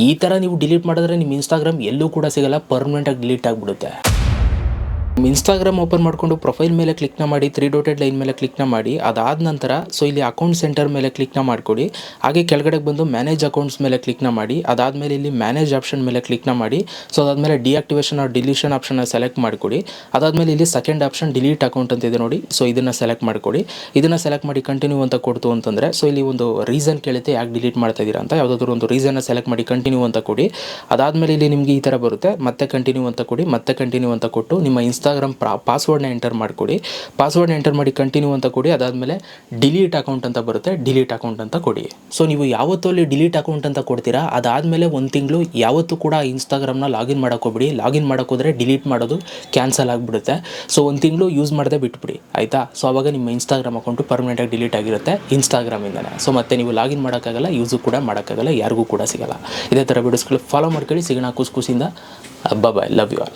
ಈ ಥರ ನೀವು ಡಿಲೀಟ್ ಮಾಡಿದ್ರೆ ನಿಮ್ಮ ಇನ್ಸ್ಟಾಗ್ರಾಮ್ ಎಲ್ಲೂ ಕೂಡ ಸಿಗಲ್ಲ, ಪರ್ಮನೆಂಟಾಗಿ ಡಿಲೀಟ್ ಆಗಿಬಿಡುತ್ತೆ. ಇನ್ಸ್ಟಾಗ್ರಾಮ್ ಓಪನ್ ಮಾಡಿಕೊಂಡು ಪ್ರೊಫೈಲ್ ಮೇಲೆ ಕ್ಲಿಕ್ನ ಮಾಡಿ, 3 ಡಾಟೆಡ್ ಲೈನ್ ಮೇಲೆ ಕ್ಲಿಕ್ನ ಮಾಡಿ. ಅದಾದ ನಂತರ ಇಲ್ಲಿ ಅಕೌಂಟ್ ಸೆಂಟರ್ ಮೇಲೆ ಕ್ಲಿಕ್ನ ಮಾಡಿಕೊಡಿ. ಹಾಗೆ ಕೆಳಗಡೆ ಬಂದು ಮ್ಯಾನೇಜ್ ಅಕೌಂಟ್ಸ್ ಮೇಲೆ ಕ್ಲಿಕ್ನ ಮಾಡಿ. ಅದಾದಮೇಲೆ ಇಲ್ಲಿ ಮ್ಯಾನೇಜ್ ಆಪ್ಷನ್ ಮೇಲೆ ಕ್ಲಿಕ್ನ ಮಾಡಿ. ಅದಾದಮೇಲೆ ಡಿಆಕ್ಟಿವೇಷನ್ ಆರ್ ಡಿಲೀಷನ್ ಆಪ್ಷನ್ನ ಸೆಲೆಕ್ಟ್ ಮಾಡಿಕೊಡಿ. ಅದಾದಮೇಲೆ ಇಲ್ಲಿ ಸೆಕೆಂಡ್ ಆಪ್ಷನ್ ಡಿಲೀಟ್ ಅಕೌಂಟ್ ಅಂತ ಇದೆ ನೋಡಿ, ಇದನ್ನು ಸೆಲೆಕ್ಟ್ ಮಾಡಿಕೊಡಿ. ಇದನ್ನು ಸೆಲೆಕ್ಟ್ ಮಾಡಿ ಕಂಟಿನ್ಯೂ ಅಂತ ಕೊಡ್ತು ಅಂತಂದರೆ ಇಲ್ಲಿ ಒಂದು ರೀಸನ್ ಕೇಳುತ್ತೆ, ಯಾಕೆ ಡಿಲೀಟ್ ಮಾಡ್ತಾ ಇದ್ದೀರಾ ಅಂತ. ಯಾವುದಾದ್ರೂ ಒಂದು ರೀಸನ್ನ ಸೆಲೆಕ್ಟ್ ಮಾಡಿ ಕಂಟಿನ್ಯೂ ಅಂತ ಕೊಡಿ. ಅದಾದಮೇಲೆ ಇಲ್ಲಿ ನಿಮಗೆ ಈ ಥರ ಬರುತ್ತೆ, ಮತ್ತೆ ಕಂಟಿನ್ಯೂ ಅಂತ ಕೊಡಿ. ಮತ್ತೆ ಕಂಟಿನ್ಯೂ ಅಂತ ಕೊಟ್ಟು ನಿಮ್ಮ ಇನ್ಸ್ಟಾಗ್ರಾಮ್ ಪಾಸ್ವರ್ಡ್ನ ಎಂಟರ್ ಮಾಡಿಕೊಡಿ. ಪಾಸ್ವರ್ಡ್ನ ಎಂಟರ್ ಮಾಡಿ ಕಂಟಿನ್ಯೂ ಅಂತ ಕೊಡಿ. ಅದಾದಮೇಲೆ ಡಿಲೀಟ್ ಅಕೌಂಟ್ ಅಂತ ಬರುತ್ತೆ, ಡಿಲೀಟ್ ಅಕೌಂಟ್ ಅಂತ ಕೊಡಿ. ನೀವು ಯಾವತ್ತೂ ಅಲ್ಲಿ ಡಿಲೀಟ್ ಅಕೌಂಟ್ ಅಂತ ಕೊಡ್ತೀರಾ, ಅದಾದಮೇಲೆ ಒಂದು ತಿಂಗಳು ಯಾವತ್ತೂ ಕೂಡ ಇನ್ಸ್ಟಾಗ್ರಾಮ್ನ ಲಾಗಿನ್ ಮಾಡೋಕ್ಕೋಗ್ಬಿಡಿ. ಲಾಗಿನ್ ಮಾಡೋಕ್ಕೋದ್ರೆ ಡಿಲೀಟ್ ಮಾಡೋದು ಕ್ಯಾನ್ಸಲ್ ಆಗಿಬಿಡುತ್ತೆ. ಒಂದು ತಿಂಗಳು ಯೂಸ್ ಮಾಡದೆ ಬಿಟ್ಬಿಡಿ, ಆಯಿತಾ. ಆವಾಗ ನಿಮ್ಮ ಇನ್ಸ್ಟಾಗ್ರಾಮ್ ಅಕೌಂಟು ಪರ್ಮನೆಂಟಾಗಿ ಡಿಲೀಟ್ ಆಗಿರುತ್ತೆ ಇನ್ಸ್ಟಾಗ್ರಾಮಿಂದನೇ. ಮತ್ತೆ ನೀವು ಲಾಗಿನ್ ಮಾಡೋಕ್ಕಾಗಲ್ಲ, ಯೂಸು ಕೂಡ ಮಾಡೋಕ್ಕಾಗಲ್ಲ, ಯಾರಿಗೂ ಕೂಡ ಸಿಗಲ್ಲ. ಇದೇ ಥರ ವಿಡಿಯೋಸ್ಗಳು ಫಾಲೋ ಮಾಡ್ಕೊಳ್ಳಿ. ಸಿಗೋಣ ಖುಷಿಯಿಂದ. ಬಾಯ್, ಲವ್ ಯು ಆಲ್.